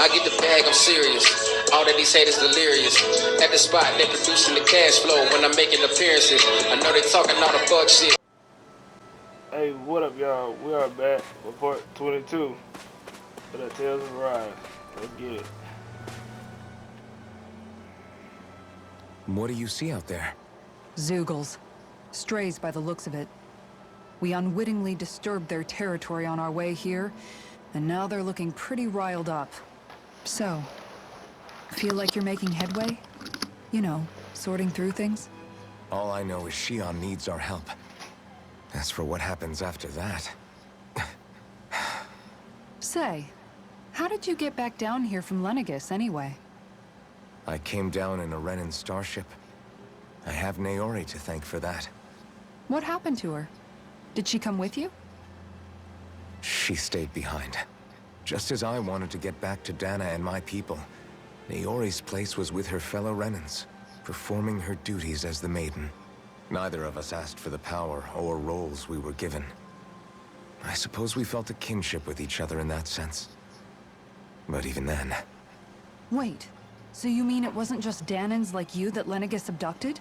I get the bag, I'm serious. All that these haters delirious. At the spot, they producing the cash flow when I'm making appearances. I know they talking all the fuck shit. Hey, what up, y'all? We are back with part 22 for the Tales of Arise. Let's get it. What do you see out there? Zeugles. Strays by the looks of it. We unwittingly disturbed their territory on our way here, and now they're looking pretty riled up. So, feel like you're making headway? You know, sorting through things? All I know is Shion needs our help. As for what happens after that... Say, how did you get back down here from Lenegis, anyway? I came down in a Renan starship. I have Naori to thank for that. What happened to her? Did she come with you? She stayed behind. Just as I wanted to get back to Dana and my people, Naori's place was with her fellow Renans, performing her duties as the Maiden. Neither of us asked for the power or roles we were given. I suppose we felt a kinship with each other in that sense. But even then... Wait, so you mean it wasn't just Danans like you that Lenegis abducted?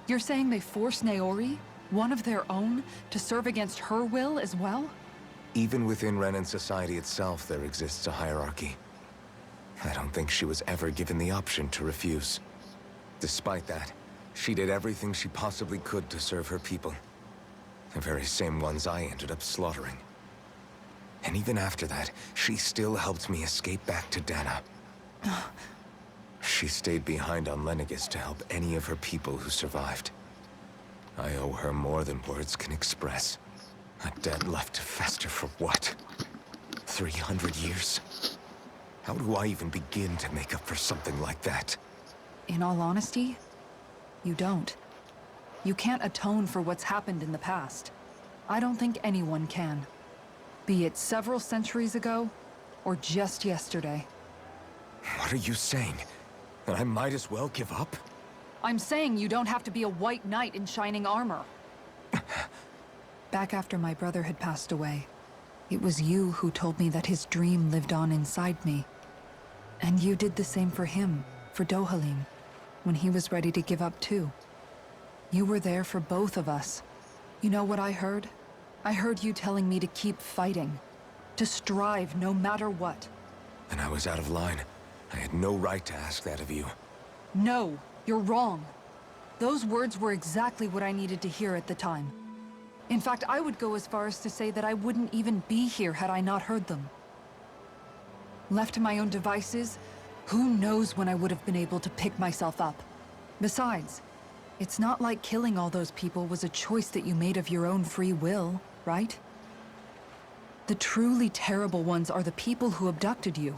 You're saying they forced Naori, one of their own, to serve against her will as well? Even within Renan society itself, there exists a hierarchy. I don't think she was ever given the option to refuse. Despite that, she did everything she possibly could to serve her people. The very same ones I ended up slaughtering. And even after that, she still helped me escape back to Dana. She stayed behind on Lenegis to help any of her people who survived. I owe her more than words can express. A debt left to fester for what? 300 years? How do I even begin to make up for something like that? In all honesty, you don't. You can't atone for what's happened in the past. I don't think anyone can. Be it several centuries ago, or just yesterday. What are you saying? That I might as well give up? I'm saying you don't have to be a white knight in shining armor. Back after my brother had passed away, it was you who told me that his dream lived on inside me. And you did the same for him, for Dohalim, when he was ready to give up too. You were there for both of us. You know what I heard? I heard you telling me to keep fighting, to strive no matter what. And I was out of line. I had no right to ask that of you. No, you're wrong. Those words were exactly what I needed to hear at the time. In fact, I would go as far as to say that I wouldn't even be here had I not heard them. Left to my own devices, who knows when I would have been able to pick myself up. Besides, it's not like killing all those people was a choice that you made of your own free will, right? The truly terrible ones are the people who abducted you.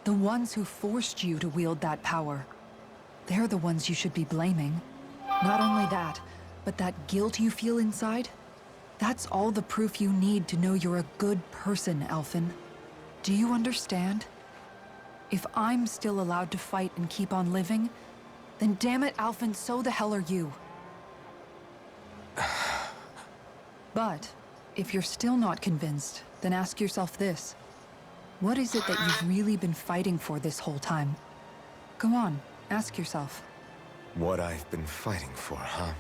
The ones who forced you to wield that power. They're the ones you should be blaming. Not only that, but that guilt you feel inside, that's all the proof you need to know you're a good person, Alphen. Do you understand? If I'm still allowed to fight and keep on living, then damn it, Alphen, so the hell are you. But, if you're still not convinced, then ask yourself this. What is it that you've really been fighting for this whole time? Go on, ask yourself. What I've been fighting for, huh?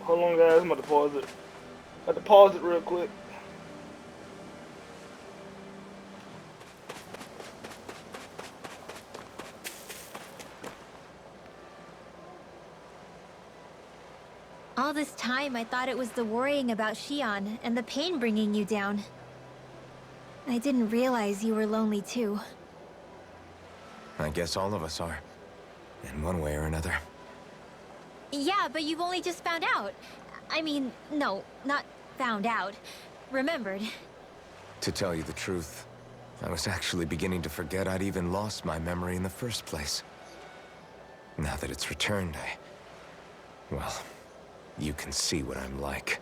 Hold on, guys. I'm about to pause it. I have to pause it real quick. All this time, I thought it was the worrying about Shion and the pain bringing you down. I didn't realize you were lonely too. I guess all of us are. In one way or another. Yeah, but you've only just found out. I mean, no, not found out. Remembered. To tell you the truth, I was actually beginning to forget I'd even lost my memory in the first place. Now that it's returned, well, you can see what I'm like.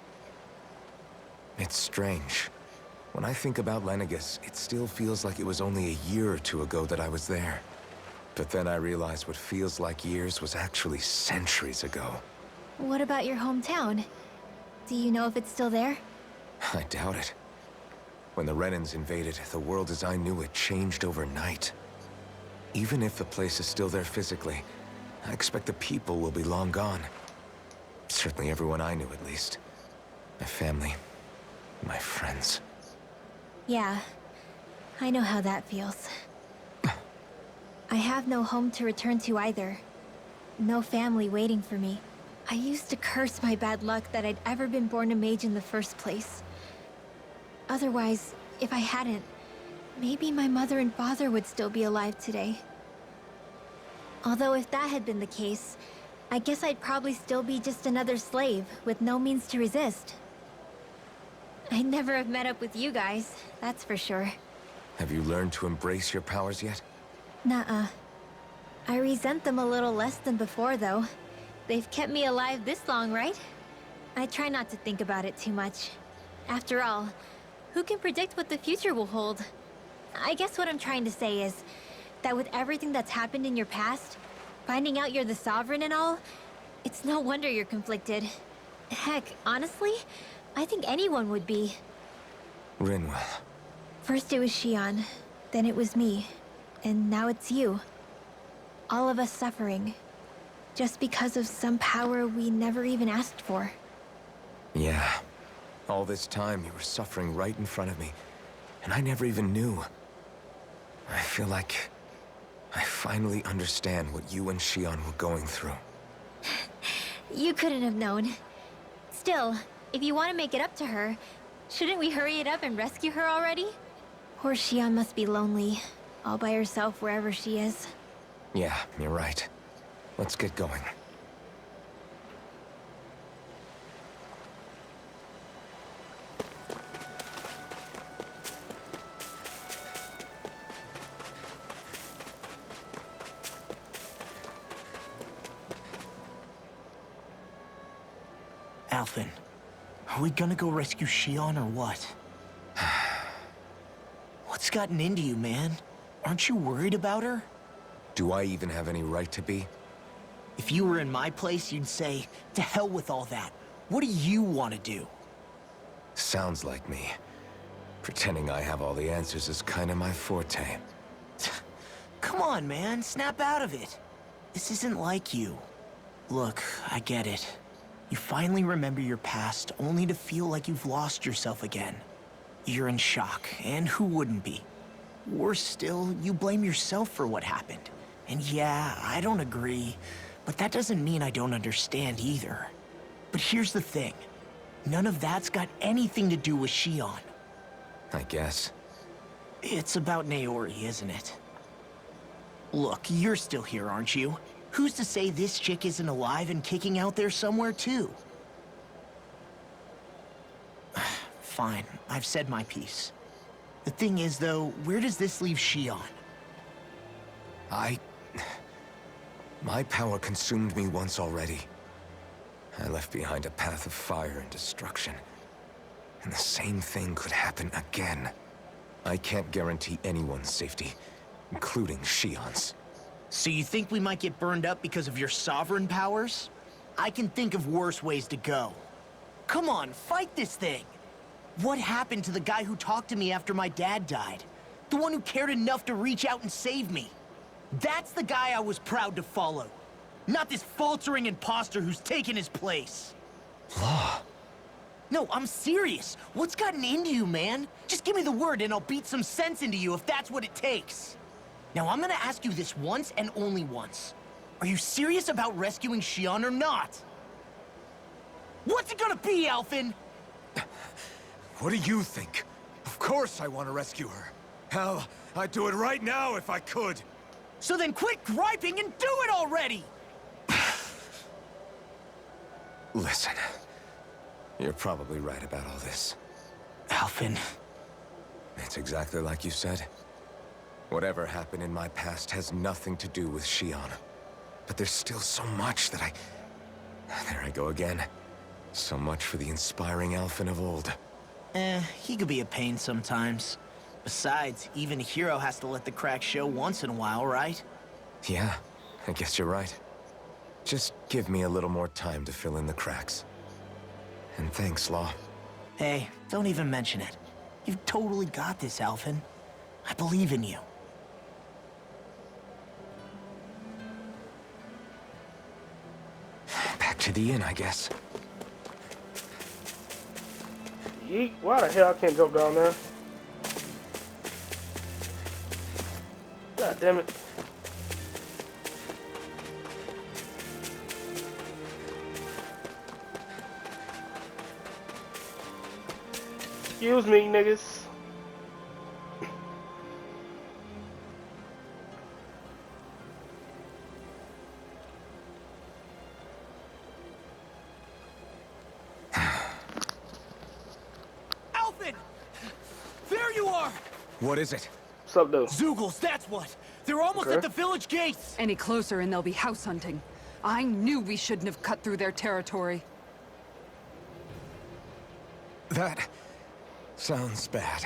It's strange. When I think about Lenegis, it still feels like it was only a year or two ago that I was there. But then I realized what feels like years was actually centuries ago. What about your hometown? Do you know if it's still there? I doubt it. When the Renans invaded, the world as I knew it changed overnight. Even if the place is still there physically, I expect the people will be long gone. Certainly everyone I knew, at least. My family, my friends. Yeah, I know how that feels. I have no home to return to either. No family waiting for me. I used to curse my bad luck that I'd ever been born a mage in the first place. Otherwise, if I hadn't, maybe my mother and father would still be alive today. Although if that had been the case, I guess I'd probably still be just another slave with no means to resist. I'd never have met up with you guys, that's for sure. Have you learned to embrace your powers yet? Nuh-uh. I resent them a little less than before, though. They've kept me alive this long, right? I try not to think about it too much. After all, who can predict what the future will hold? I guess what I'm trying to say is that with everything that's happened in your past, finding out you're the Sovereign and all, it's no wonder you're conflicted. Heck, honestly, I think anyone would be. Rinwell. First it was Shion, then it was me, and now it's you. All of us suffering, just because of some power we never even asked for. Yeah. All this time you were suffering right in front of me, and I never even knew. I feel like I finally understand what you and Shion were going through. You couldn't have known. Still, if you want to make it up to her, shouldn't we hurry it up and rescue her already? Poor Shion must be lonely, all by herself wherever she is. Yeah, you're right. Let's get going. Alphen, are we gonna go rescue Shion or what? What's gotten into you, man? Aren't you worried about her? Do I even have any right to be? If you were in my place, you'd say, to hell with all that. What do you want to do? Sounds like me. Pretending I have all the answers is kind of my forte. Come on, man, snap out of it. This isn't like you. Look, I get it. You finally remember your past, only to feel like you've lost yourself again. You're in shock, and who wouldn't be? Worse still, you blame yourself for what happened. And yeah, I don't agree, but that doesn't mean I don't understand either. But here's the thing. None of that's got anything to do with Shion. I guess. It's about Naori, isn't it? Look, you're still here, aren't you? Who's to say this chick isn't alive and kicking out there somewhere, too? Fine, I've said my piece. The thing is, though, where does this leave Shion? My power consumed me once already. I left behind a path of fire and destruction. And the same thing could happen again. I can't guarantee anyone's safety, including Shion's. So you think we might get burned up because of your sovereign powers? I can think of worse ways to go. Come on, fight this thing! What happened to the guy who talked to me after my dad died? The one who cared enough to reach out and save me? That's the guy I was proud to follow. Not this faltering imposter who's taken his place. Law. No, I'm serious. What's gotten into you, man? Just give me the word and I'll beat some sense into you if that's what it takes. Now, I'm gonna ask you this once and only once. Are you serious about rescuing Shion or not? What's it gonna be, Alphen? What do you think? Of course I want to rescue her. Hell, I'd do it right now if I could. So then quit griping and do it already! Listen, you're probably right about all this. Alphen. It's exactly like you said. Whatever happened in my past has nothing to do with Shion. But there's still so much that There I go again. So much for the inspiring Alphen of old. He could be a pain sometimes. Besides, even a hero has to let the cracks show once in a while, right? Yeah, I guess you're right. Just give me a little more time to fill in the cracks. And thanks, Law. Hey, don't even mention it. You've totally got this, Alphen. I believe in you. Back to the inn, I guess. Yeet. Why the hell I can't jump down there? God damn it. Excuse me, niggas. Alphen! There you are! What is it? What's up, though? Zeugles, that's what! They're almost Okay. at the village gates! Any closer and they'll be house hunting. I knew we shouldn't have cut through their territory. That sounds bad.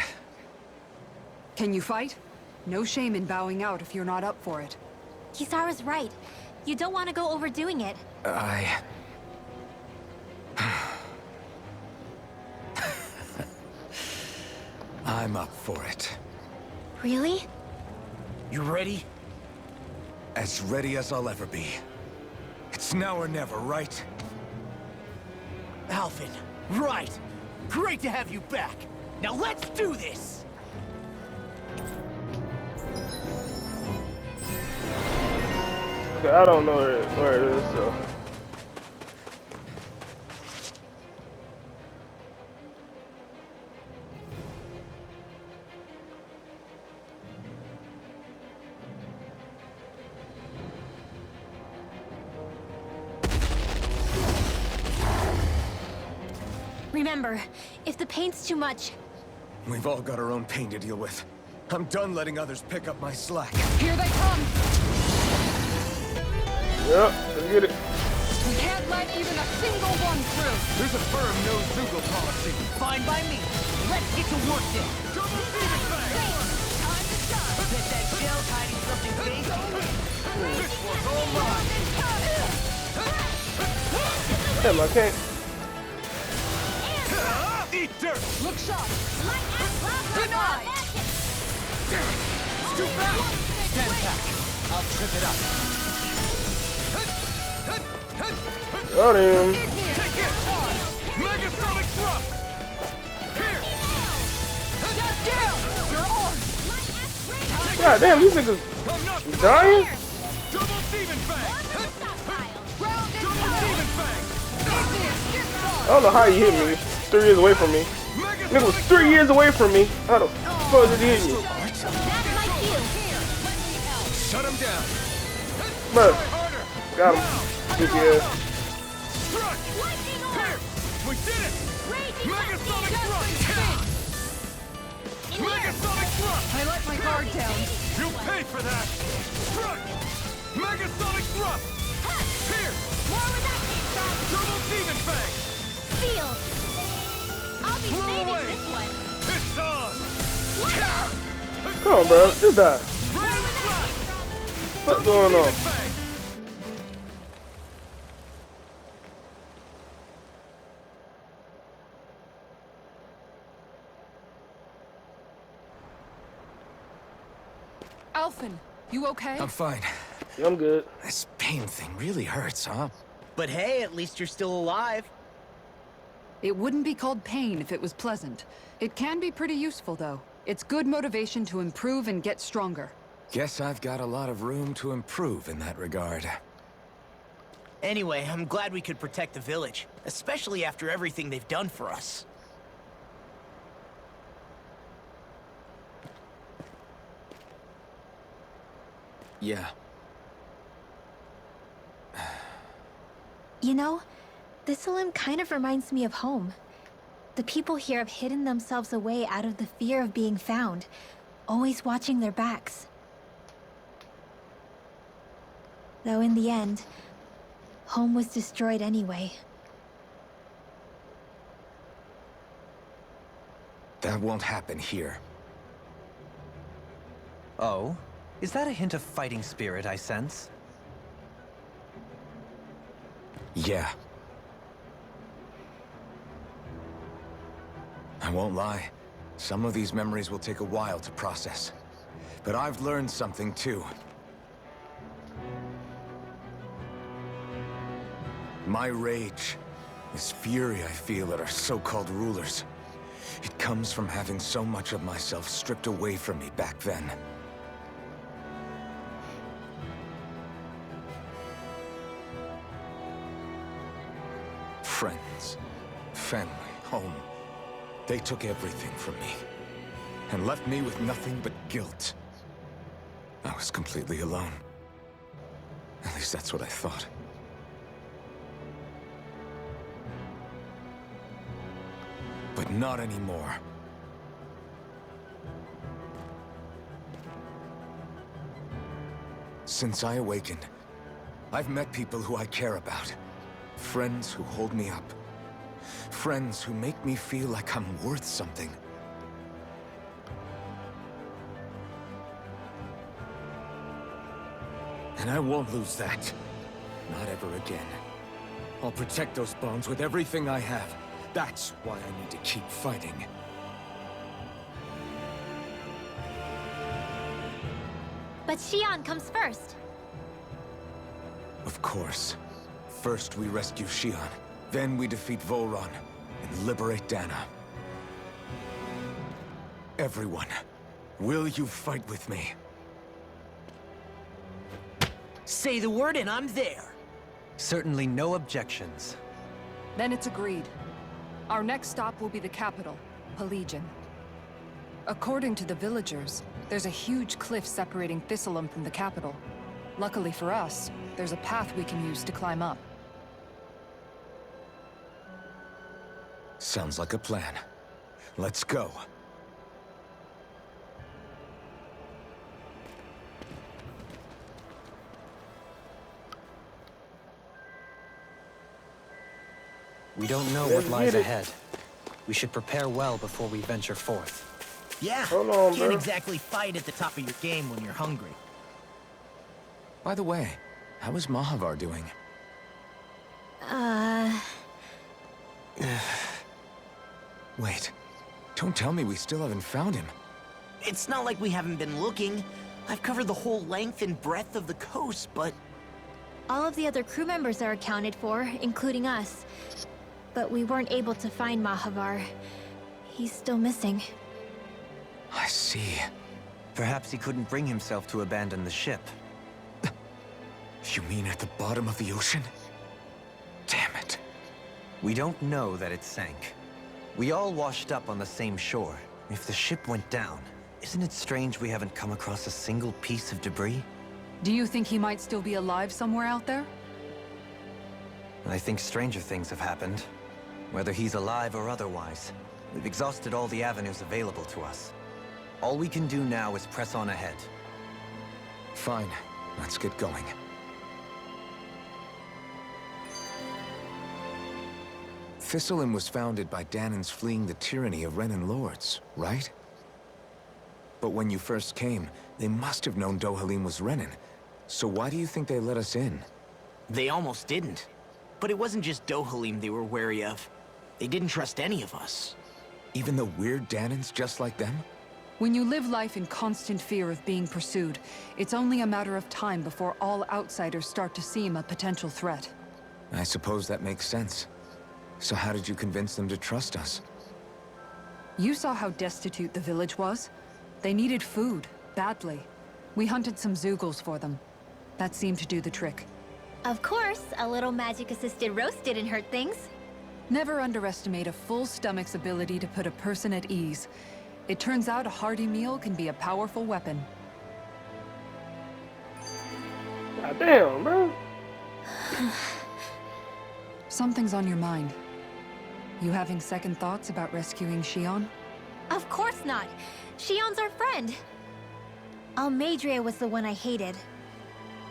Can you fight? No shame in bowing out if you're not up for it. Kisara's right. You don't want to go overdoing it. I'm up for it. Really? You ready? As ready as I'll ever be. It's now or never, right? Alphen, right! Great to have you back! Now let's do this! Okay, I don't know where it is, so. Remember, if the pain's too much, We've all got our own pain to deal with. I'm done letting others pick up my slack. Here they come! Yep, let's get it. We can't let even a single one through! There's a firm no-Zoogle policy. Fine by me. Let's get to work then. Bet that shell's hiding something big. This one's all mine. Damn, I can't. Eat dirt! Look sharp! denied! Too fast! Stand back. I'll trip it up. Got him. Take it! Megasonic thrust! Here! Down! You're on! God damn, these niggas I'm not dying? double Steven Fang! Double Steven Fang! I don't know how he hit me. 3 years away from me. Nigga was 3 years away from me. How the fuck did he hit me? Shut him down. Bro, got him. Stupid ass. Struck! Here! We did it! Megasonic thrust! Megasonic thrust! I let my guard down. You'll pay for that! Struck! Megasonic thrust! Here! Double Demon Fang! Blow away! It's on! Come on, bro. Just die. Rain Slash! What's going on? Fang! Alphen, you okay? I'm fine. Yeah, I'm good. This pain thing really hurts, huh? But hey, at least you're still alive. It wouldn't be called pain if it was pleasant. It can be pretty useful, though. It's good motivation to improve and get stronger. Guess I've got a lot of room to improve in that regard. Anyway, I'm glad we could protect the village, especially after everything they've done for us. Yeah. You know, this Thessalim kind of reminds me of home. The people here have hidden themselves away out of the fear of being found, always watching their backs. Though in the end, home was destroyed anyway. That won't happen here. Oh? Is that a hint of fighting spirit I sense? Yeah. won't lie. Some of these memories will take a while to process. But I've learned something too. My rage, this fury I feel at our so-called rulers, it comes from having so much of myself stripped away from me back then. Friends, family, home. They took everything from me, and left me with nothing but guilt. I was completely alone. At least that's what I thought. But not anymore. Since I awakened, I've met people who I care about. Friends who hold me up. Friends who make me feel like I'm worth something. And I won't lose that. Not ever again. I'll protect those bonds with everything I have. That's why I need to keep fighting. But Xion comes first. Of course. First we rescue Xion, then we defeat Volron, and liberate Dana. Everyone, will you fight with me? Say the word and I'm there. Certainly no objections. Then it's agreed. Our next stop will be the capital, Pelegion. According to the villagers, there's a huge cliff separating Thistleum from the capital. Luckily for us, there's a path we can use to climb up. Sounds like a plan. Let's go. We don't know Let's what lies get it. ahead. We should prepare well before we venture forth. Yeah, Hold on, can't bro. exactly fight at the top of your game when you're hungry. By the way, how is Mahavar doing? Wait, don't tell me we still haven't found him. It's not like we haven't been looking. I've covered the whole length and breadth of the coast, but All of the other crew members are accounted for, including us. But we weren't able to find Mahavar. He's still missing. I see. Perhaps he couldn't bring himself to abandon the ship. You mean at the bottom of the ocean? Damn it. We don't know that it sank. We all washed up on the same shore. If the ship went down, isn't it strange we haven't come across a single piece of debris? Do you think he might still be alive somewhere out there? I think stranger things have happened. Whether he's alive or otherwise, we've exhausted all the avenues available to us. All we can do now is press on ahead. Fine, let's get going. Thistleum was founded by Danans fleeing the tyranny of Renan lords, right? But when you first came, they must have known Dohalim was Renan. So why do you think they let us in? they almost didn't. But it wasn't just Dohalim they were wary of. They didn't trust any of us. Even the weird Danans just like them? When you live life in constant fear of being pursued, it's only a matter of time before all outsiders start to seem a potential threat. I suppose that makes sense. So how did you convince them to trust us? You saw how destitute the village was. They needed food, badly. We hunted some Zeugles for them. That seemed to do the trick. Of course, a little magic-assisted roast didn't hurt things. Never underestimate a full stomach's ability to put a person at ease. It turns out a hearty meal can be a powerful weapon. God damn, bro. Something's on your mind. You having second thoughts about rescuing Xion? Of course not. Xion's our friend. Almeidrea was the one I hated.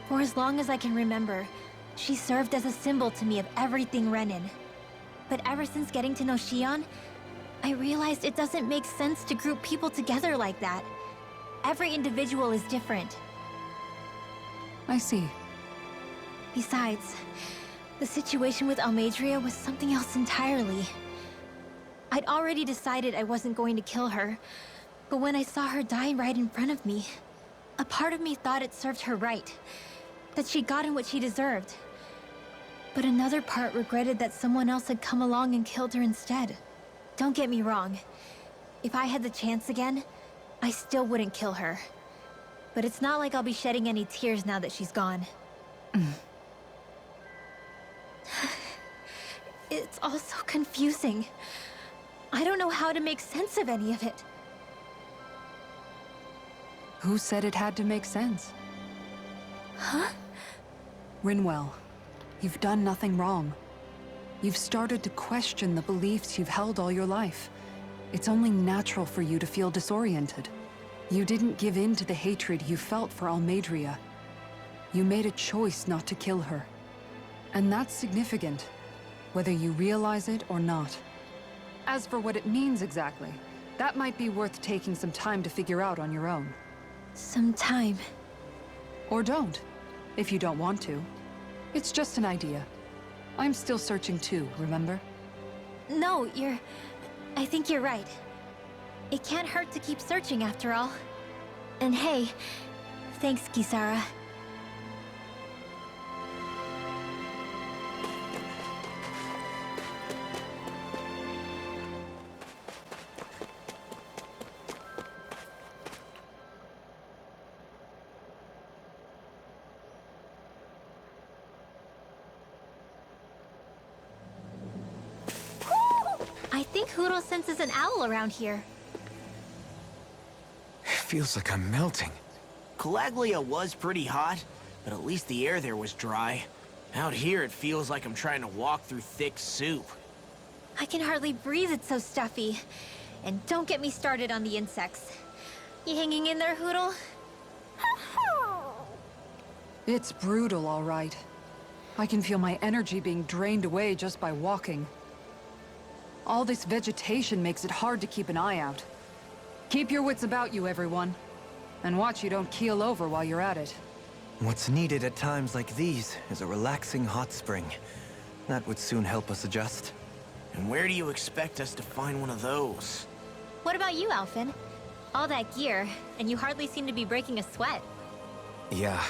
For as long as I can remember, she served as a symbol to me of everything Renan. But ever since getting to know Xion, I realized it doesn't make sense to group people together like that. Every individual is different. I see. Besides, the situation with Almeidrea was something else entirely. I'd already decided I wasn't going to kill her. But when I saw her die right in front of me, a part of me thought it served her right. That she'd gotten what she deserved. But another part regretted that someone else had come along and killed her instead. Don't get me wrong. If I had the chance again, I still wouldn't kill her. But it's not like I'll be shedding any tears now that she's gone. It's all so confusing. I don't know how to make sense of any of it. Who said it had to make sense? Huh? Rinwell, you've done nothing wrong. You've started to question the beliefs you've held all your life. It's only natural for you to feel disoriented. You didn't give in to the hatred you felt for Almeidrea. You made a choice not to kill her. And that's significant, whether you realize it or not. As for what it means exactly, that might be worth taking some time to figure out on your own. Some time. Or don't, if you don't want to. It's just an idea. I'm still searching too, remember? No, I think you're right. It can't hurt to keep searching after all. And hey, thanks, Kisara. I think Huro senses an owl around here. Feels like I'm melting. Calaglia was pretty hot, but at least the air there was dry. Out here, it feels like I'm trying to walk through thick soup. I can hardly breathe, it's so stuffy. And don't get me started on the insects. You hanging in there, Huro? It's brutal, all right. I can feel my energy being drained away just by walking. All this vegetation makes it hard to keep an eye out. Keep your wits about you, everyone. And watch you don't keel over while you're at it. What's needed at times like these is a relaxing hot spring. That would soon help us adjust. And where do you expect us to find one of those? What about you, Alphen? All that gear, and you hardly seem to be breaking a sweat. Yeah,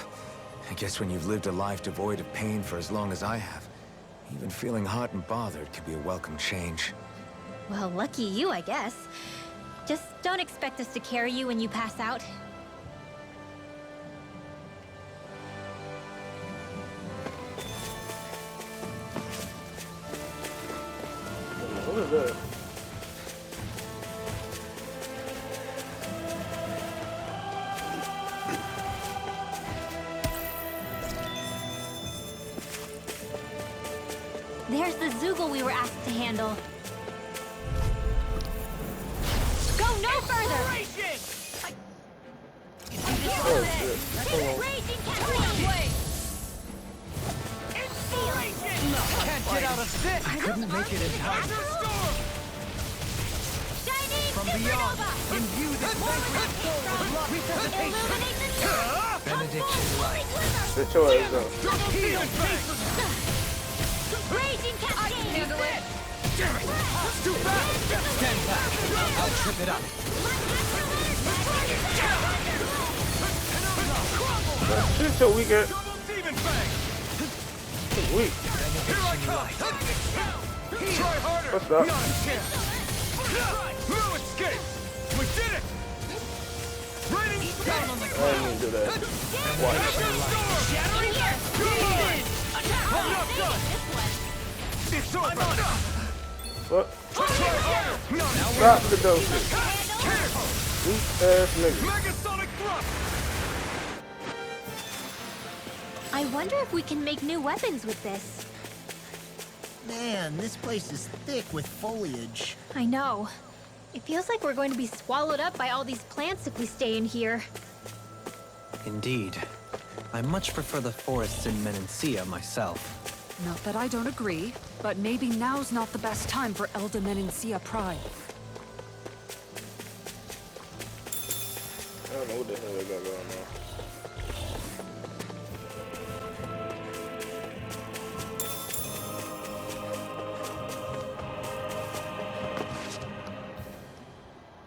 I guess when you've lived a life devoid of pain for as long as I have, even feeling hot and bothered could be a welcome change. Well, lucky you, I guess. Just don't expect us to carry you when you pass out. What is that? There's the Zoogle we were asked to handle. Go no further! Oh shit. Raging Cataclysm! Can't get out of this! I couldn't make it in time. Chinese From Supernova! beyond, imbue this sacred soul with love Illuminate the sun! benediction light. Shut your ass up. Raging Cascade! Handle it! Damn it! Too fast! Stand back! I'll trip it up. Shit your weak ass. Weak. What's up? No escape! We did it! Raining down on the I didn't even do that. Shattering here! I'm not done! It's over! What? Try harder! Stop the dosage. Weak ass nigga. Megasonic thrust! I wonder if we can make new weapons with this. Man, this place is thick with foliage. I know. It feels like we're going to be swallowed up by all these plants if we stay in here. Indeed. I much prefer the forests in Menancia myself. Not that I don't agree, but maybe now's not the best time for Elda Menancia Pride. I don't know what the hell they got going on.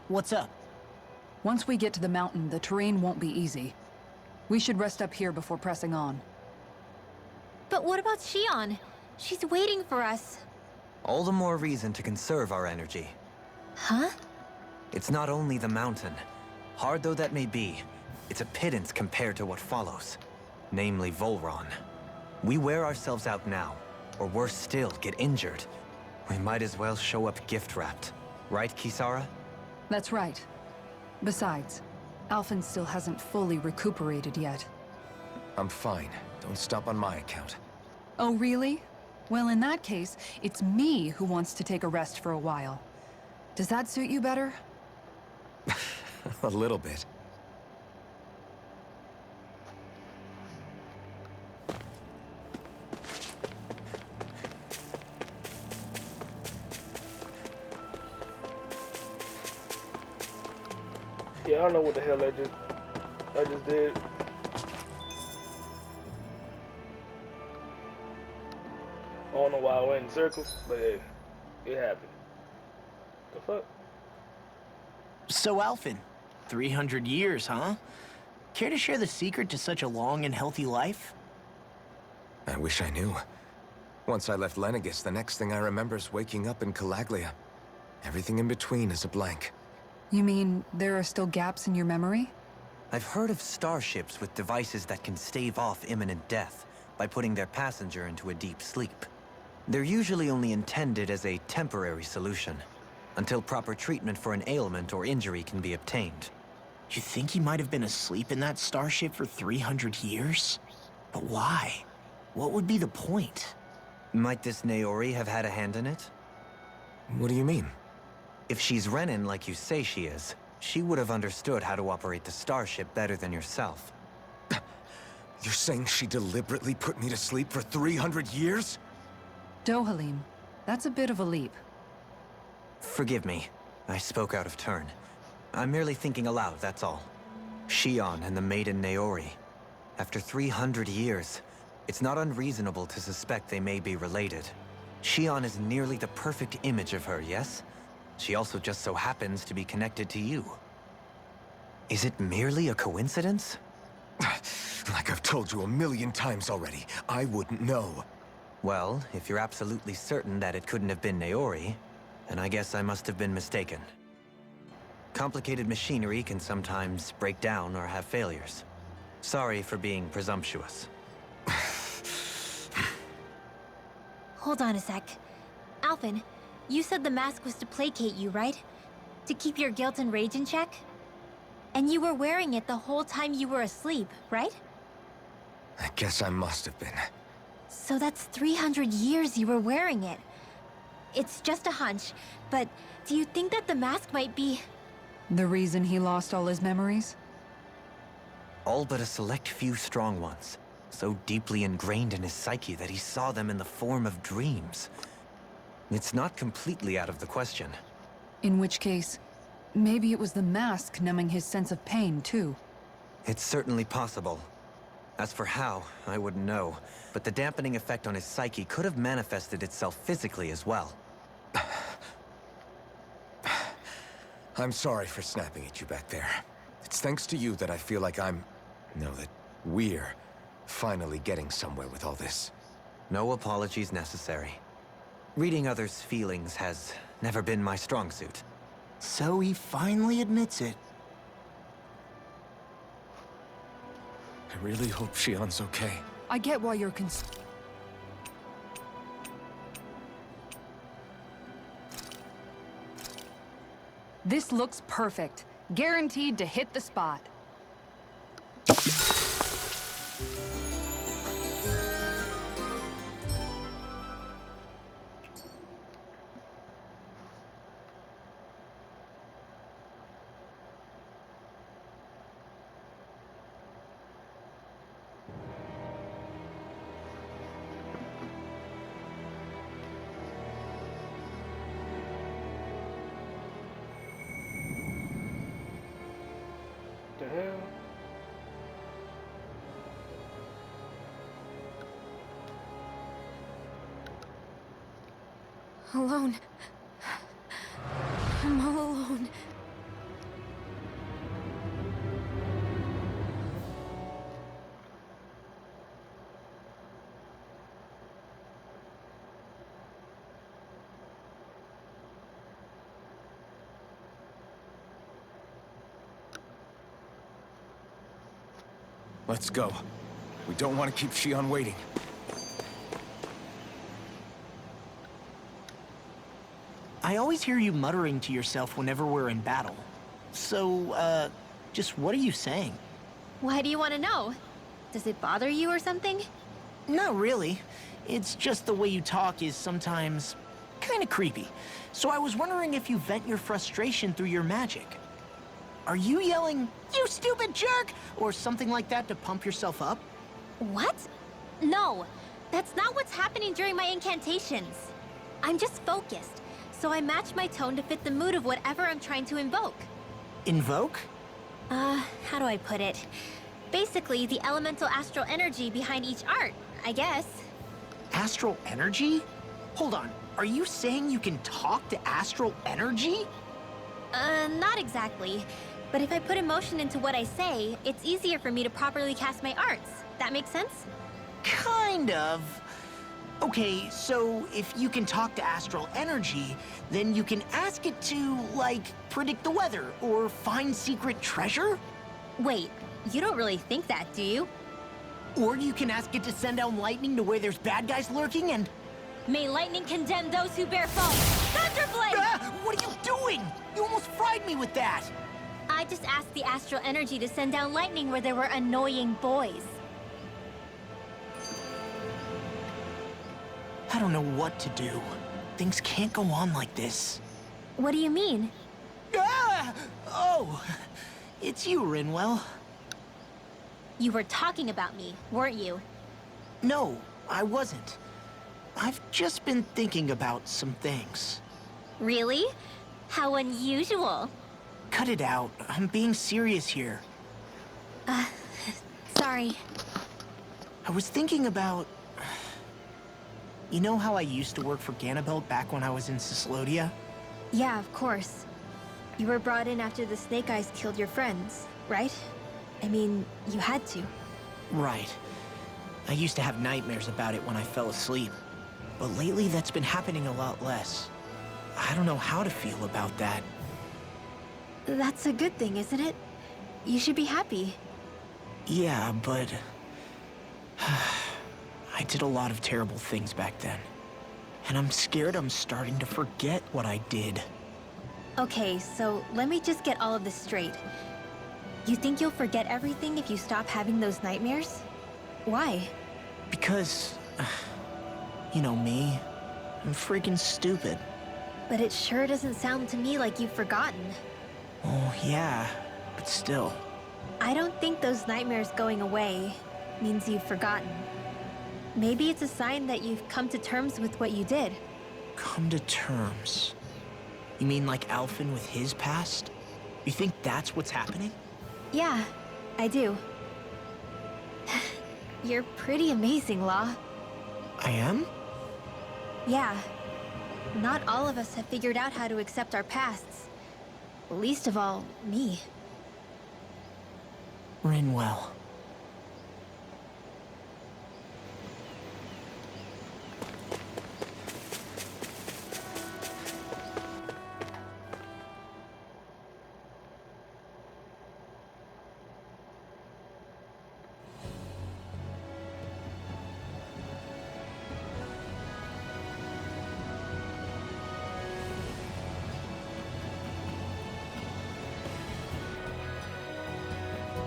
What's up? Once we get to the mountain, the terrain won't be easy. We should rest up here before pressing on. But what about Shion? She's waiting for us. All the more reason to conserve our energy. Huh? It's not only the mountain. Hard though that may be, it's a pittance compared to what follows. Namely Volron. We wear ourselves out now, or worse still, get injured. We might as well show up gift-wrapped. Right, Kisara? That's right. Besides, Alphen still hasn't fully recuperated yet. I'm fine. Don't stop on my account. Oh, really? Well, in that case, it's me who wants to take a rest for a while. Does that suit you better? A little bit. Yeah, I don't know what the hell I just did. I don't know why I went in circles, but hey, it happened. The fuck? So, Alphen, 300 years, huh? Care to share the secret to such a long and healthy life? I wish I knew. Once I left Lenegis, the next thing I remember is waking up in Calaglia. Everything in between is a blank. You mean there are still gaps in your memory? I've heard of starships with devices that can stave off imminent death by putting their passenger into a deep sleep. They're usually only intended as a temporary solution, until proper treatment for an ailment or injury can be obtained. You think he might have been asleep in that starship for 300 years? But why? What would be the point? Might this Naori have had a hand in it? What do you mean? If she's Renin like you say she is, she would have understood how to operate the starship better than yourself. You're saying she deliberately put me to sleep for 300 years? Dohalim, that's a bit of a leap. Forgive me. I spoke out of turn. I'm merely thinking aloud, that's all. Shion and the maiden Naori. After 300 years, it's not unreasonable to suspect they may be related. Shion is nearly the perfect image of her, yes? She also just so happens to be connected to you. Is it merely a coincidence? Like I've told you a million times already, I wouldn't know. Well, if you're absolutely certain that it couldn't have been Naori, then I guess I must have been mistaken. Complicated machinery can sometimes break down or have failures. Sorry for being presumptuous. Hold on a sec. Alphen, you said the mask was to placate you, right? To keep your guilt and rage in check? And you were wearing it the whole time you were asleep, right? I guess I must have been. So that's 300 years you were wearing it. It's just a hunch, but do you think that the mask might be... The reason he lost all his memories? All but a select few strong ones, so deeply ingrained in his psyche that he saw them in the form of dreams. It's not completely out of the question. In which case, maybe it was the mask numbing his sense of pain, too. It's certainly possible. As for how, I wouldn't know, but the dampening effect on his psyche could have manifested itself physically as well. I'm sorry for snapping at you back there. It's thanks to you that I feel like that we're finally getting somewhere with all this. No apologies necessary. Reading others' feelings has never been my strong suit. So he finally admits it. I really hope Shion's okay. I get why you're This looks perfect. Guaranteed to hit the spot. The hell? Alone. I'm all alone. Let's go. We don't want to keep Shion waiting. I always hear you muttering to yourself whenever we're in battle. So, just what are you saying? Why do you want to know? Does it bother you or something? Not really. It's just the way you talk is sometimes kind of creepy. So I was wondering if you vent your frustration through your magic. Are you yelling, "You stupid jerk," or something like that to pump yourself up? What? No, that's not what's happening during my incantations. I'm just focused, so I match my tone to fit the mood of whatever I'm trying to invoke. Invoke? How do I put it? Basically, the elemental astral energy behind each art, I guess. Astral energy? Hold on, are you saying you can talk to astral energy? Not exactly. But if I put emotion into what I say, it's easier for me to properly cast my arts. That makes sense? Kind of. Okay, so if you can talk to astral energy, then you can ask it to, like, predict the weather or find secret treasure? Wait, you don't really think that, do you? Or you can ask it to send down lightning to where there's bad guys lurking and... May lightning condemn those who bear false! Thunderblade! Ah, what are you doing? You almost fried me with that! I just asked the astral energy to send down lightning where there were annoying boys. I don't know what to do. Things can't go on like this. What do you mean? Ah! Oh, it's you, Rinwell. You were talking about me, weren't you? No, I wasn't. I've just been thinking about some things. Really? How unusual. Cut it out. I'm being serious here. Sorry. I was thinking about... You know how I used to work for Ganabelt back when I was in Cyslodia? Yeah, of course. You were brought in after the Snake Eyes killed your friends, right? I mean, you had to. Right. I used to have nightmares about it when I fell asleep. But lately that's been happening a lot less. I don't know how to feel about that. That's a good thing, isn't it? You should be happy. Yeah, but... I did a lot of terrible things back then. And I'm scared I'm starting to forget what I did. Okay, so let me just get all of this straight. You think you'll forget everything if you stop having those nightmares? Why? Because... you know me. I'm freaking stupid. But it sure doesn't sound to me like you've forgotten. Oh, yeah. But still. I don't think those nightmares going away means you've forgotten. Maybe it's a sign that you've come to terms with what you did. Come to terms? You mean like Alphen with his past? You think that's what's happening? Yeah, I do. You're pretty amazing, Law. I am? Yeah. Not all of us have figured out how to accept our pasts. Least of all, me. Rinwell.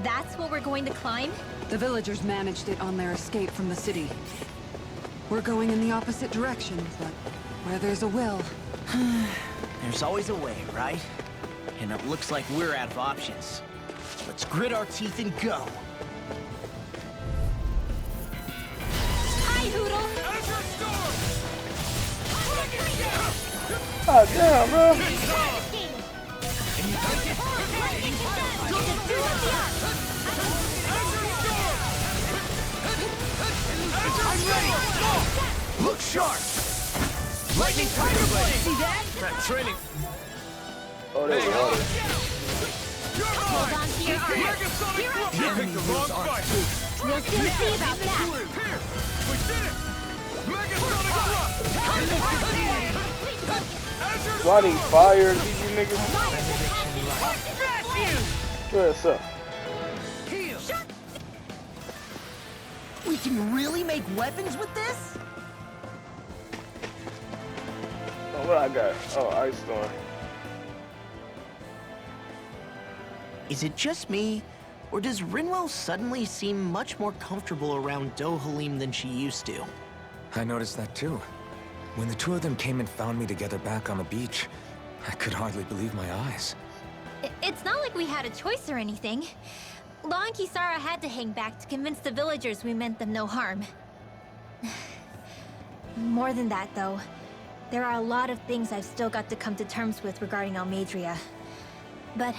That's what we're going to climb? The villagers managed it on their escape from the city. We're going in the opposite direction, but where there's a will... There's always a way, right? And it looks like we're out of options. Let's grit our teeth and go. Hi, Hoodle! Oh, damn, bro. Look sharp! Lightning Tiger Blade! See that? That training... Oh, there's water. Hold on to your arms. You're up. You picked the wrong fight! We'll soon see about that. Here! We did it! Megasonic Why these fires, you niggas? What's up? We can really make weapons with this? Oh, what I got? Oh, Ice Storm. Is it just me, or does Rinwell suddenly seem much more comfortable around Dohalim than she used to? I noticed that too. When the two of them came and found me together back on the beach, I could hardly believe my eyes. It's not like we had a choice or anything. Law and Kisara had to hang back to convince the villagers we meant them no harm. More than that, though. There are a lot of things I've still got to come to terms with regarding Almeidrea. But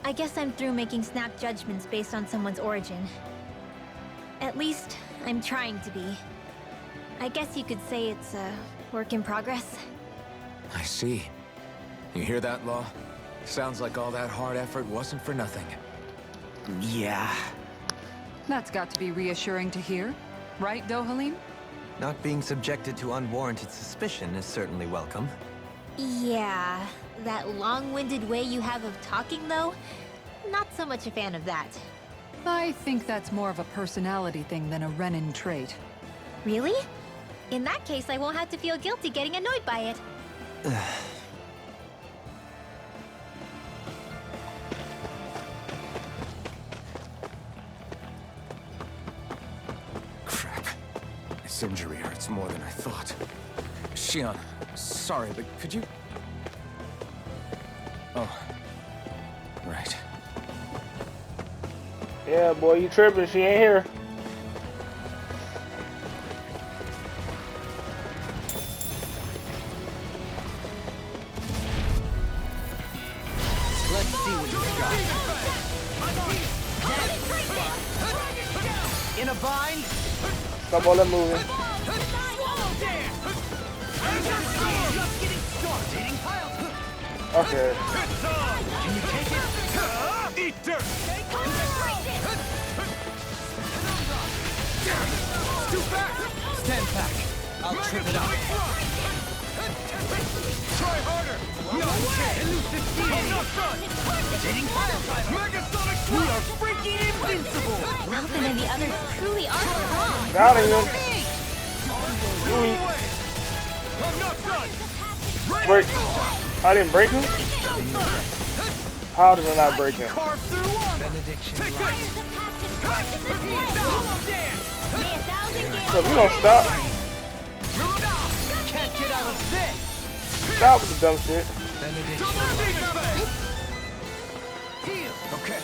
I guess I'm through making snap judgments based on someone's origin. At least, I'm trying to be. I guess you could say it's a work in progress. I see. You hear that, Law? Sounds like all that hard effort wasn't for nothing. Yeah. That's got to be reassuring to hear. Right, Dohalim? Not being subjected to unwarranted suspicion is certainly welcome. Yeah, that long-winded way you have of talking, though? Not so much a fan of that. I think that's more of a personality thing than a Renin trait. Really? In that case, I won't have to feel guilty getting annoyed by it. Crap. This injury hurts more than I thought. Shion, sorry, but could you... Oh. Right. Yeah, boy, you tripping. She ain't here. Let's see what you got. In a bind? Stop all that moving. Okay. Can you take it? Eat dirt! Too fast! Stand back. I'll trip it up. Try harder! No way! I'm not done! Megasonic We are freaking invincible! Ralphin and the others truly are strong. Got him. I'm not done! Break. I didn't break him? How did I not break him? Carve through armor! Benediction Take lies. this! So we don't stop. Can't get out of this. Stop with the dumb shit. Benediction. Okay.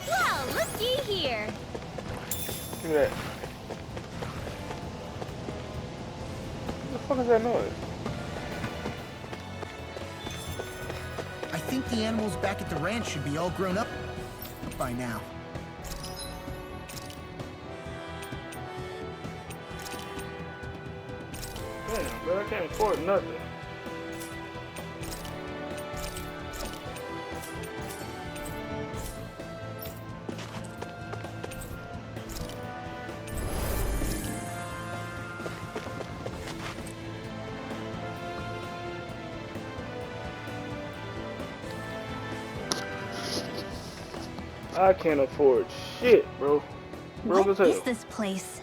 Well, looky here. Give me that. What the fuck is that noise? I think the animals back at the ranch should be all grown up by now. Damn, bro, I can't afford nothing. I can't afford shit, bro. Broke as What hell. is this place?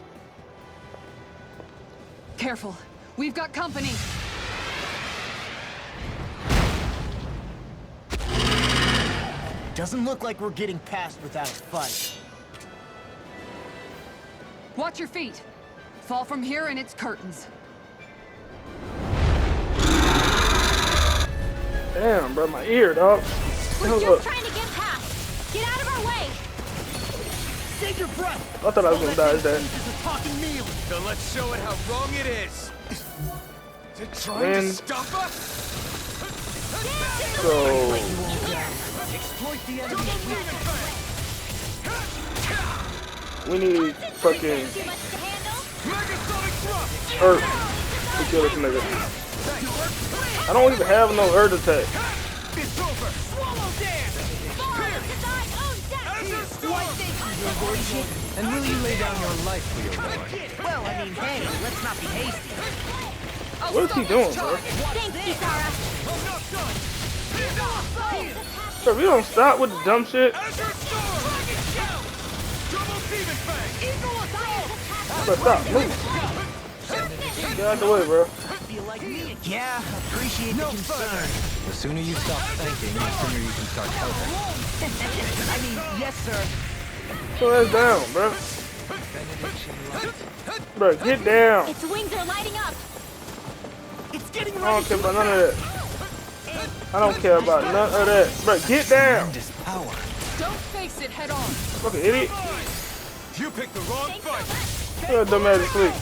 Careful. We've got company. Doesn't look like we're getting past without a fight. Watch your feet. Fall from here and it's curtains. Damn, bro, my ear, dog. We're Hold just up. trying to get past. Get out of our way. Save your breath! I thought I was gonna die there. This is a talking meal. Then let's show it how wrong it is! Is it trying Man. to stop us? So, Exploit the enemy. we need fucking Too much to handle? Megasonic thrust! Earth to kill this nigga. I don't even have no Earth attack. It's over! Swallow dance! Fall to thy own death. Azure Storm! And will you lay down your life for your lord? Well, I mean, hey, let's not be hasty. What is he doing, bro? Thanks, Kisara. I'm not done! Bro, we don't stop with the dumb shit. Azure Storm! Double demon Bro, stop. Move. Get out the way, bro. Yeah, appreciate the concern. The sooner you stop thanking, the sooner you can start helping. I mean, yes, sir. Put that down, bro. Bro, get down. Its wings are lighting up. It's getting I ready don't care to about none of that. I don't care about none of that. Bro, get down. Tremendous power. Don't face it head on. Fucking idiot. You picked the wrong fight. You're a dumbass asleep.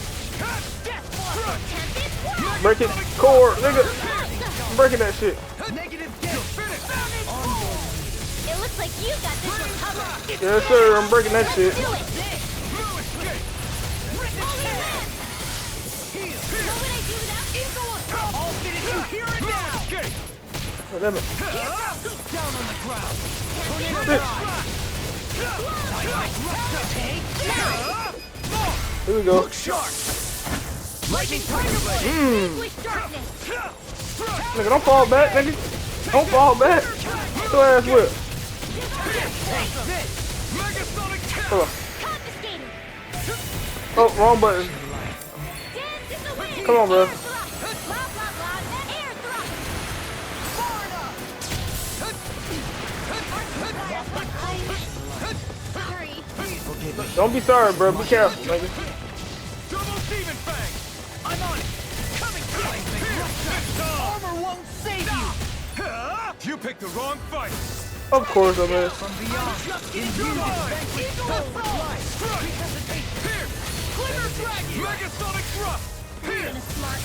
Break it. Core, nigga. I'm breaking that shit. It looks like you got this one covered. Yes, sir. I'm breaking that shit. Do it. Know what I do without you? I'll finish you here and now. Oh, damn it. Down on the ground. Here we go. Lightning tiger blade. Wish darkness. Nigga, don't fall back, nigga. Don't fall back. Get your ass whipped. Hold on. Confiscated. Oh, wrong button. Dance in the wind. Come on, bro. Blah, blah, blah. Air thrust. Sorry. Don't be sorry, bro. Be careful, nigga. Double demon fang. I'm on it. Coming through. Armor won't save you. You picked the wrong fight. Of course, I mean. From beyond. Glitter dragon. Megasonic thrust. Here. Smart.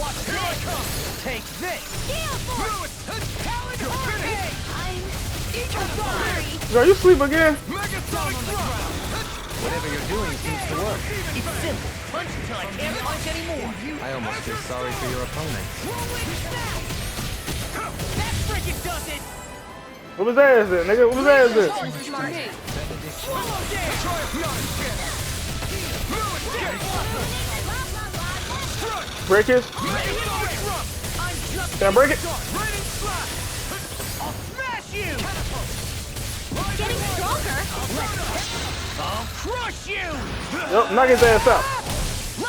Watch here I come. Take this. Gale force. Talon Hurricane. I'm sorry. Are you asleep again? Megasonic thrust. Whatever you're doing seems to work. It's simple. Punch until I can't punch anymore. I almost feel sorry for your opponent. That frickin' does it. What was ass then, nigga? What was ass then? Smart. Swallow damage. Try a flying kick. Break it. Megasonic thrust. I'm just Can I break it? Raining slash. I'll smash you. Getting stronger. I'll crush you. Yup, knock his ass out.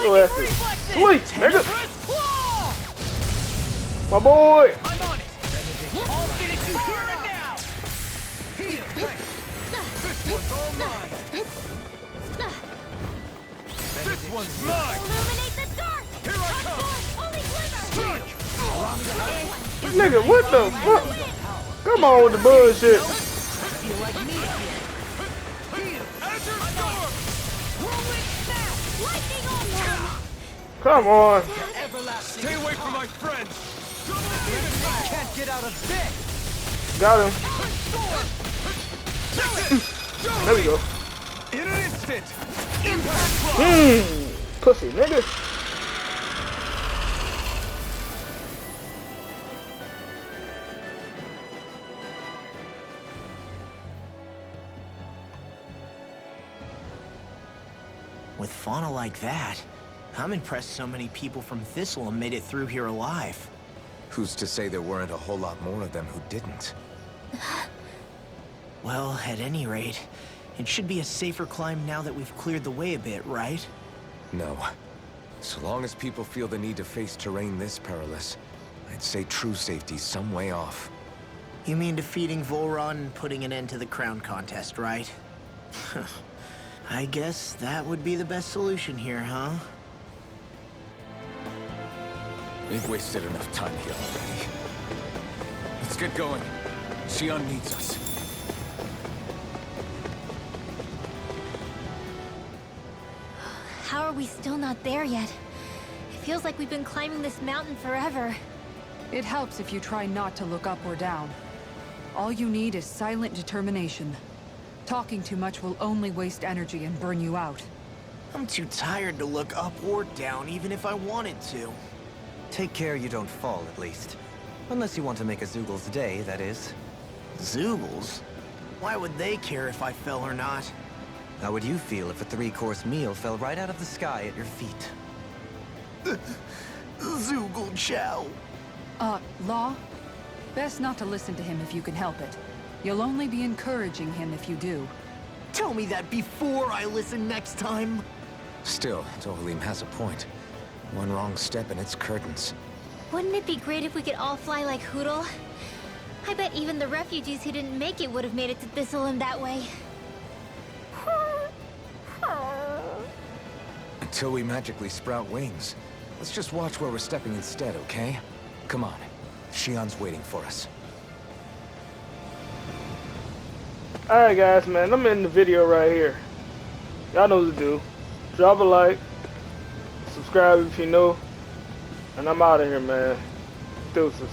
Your ass is sweet, nigga. Claw. My boy. I'm on it. I'll finish you here and now. This one's mine. Illuminate the dark. Here I come. Only glimmer. Nigga, what the fuck? Come on with the bullshit. Feel like me again. Azure storm. Whirlwind snap. Lightning on them. Come on. Everlasting. Stay away from my friends. Double demon fang. Can't get out of this. Got him. There we go. In an instant. Pussy, nigga. With fauna like that, I'm impressed so many people from Thistle made it through here alive. Who's to say there weren't a whole lot more of them who didn't? Well, at any rate, it should be a safer climb now that we've cleared the way a bit, right? No. So long as people feel the need to face terrain this perilous, I'd say true safety's some way off. You mean defeating Volron and putting an end to the crown contest, right? I guess that would be the best solution here, huh? We've wasted enough time here already. Let's get going. Xion needs us. How are we still not there yet? It feels like we've been climbing this mountain forever. It helps if you try not to look up or down. All you need is silent determination. Talking too much will only waste energy and burn you out. I'm too tired to look up or down, even if I wanted to. Take care you don't fall, at least. Unless you want to make a Zoogel's day, that is. Zoogles? Why would they care if I fell or not? How would you feel if a 3-course meal fell right out of the sky at your feet? Zoogle Chow. Law? Best not to listen to him if you can help it. You'll only be encouraging him if you do. tell me that before I listen next time. Still, Dohalim has a point. One wrong step and it's curtains. Wouldn't it be great if we could all fly like Hootle? I bet even the refugees who didn't make it would have made it to Thistleland that way. Until we magically sprout wings. Let's just watch where we're stepping instead, okay? Come on. Shion's waiting for us. Alright guys, man, I'm in the video right here. Y'all know what to do. Drop a like, subscribe if you know, and I'm out of here, man. Deuces.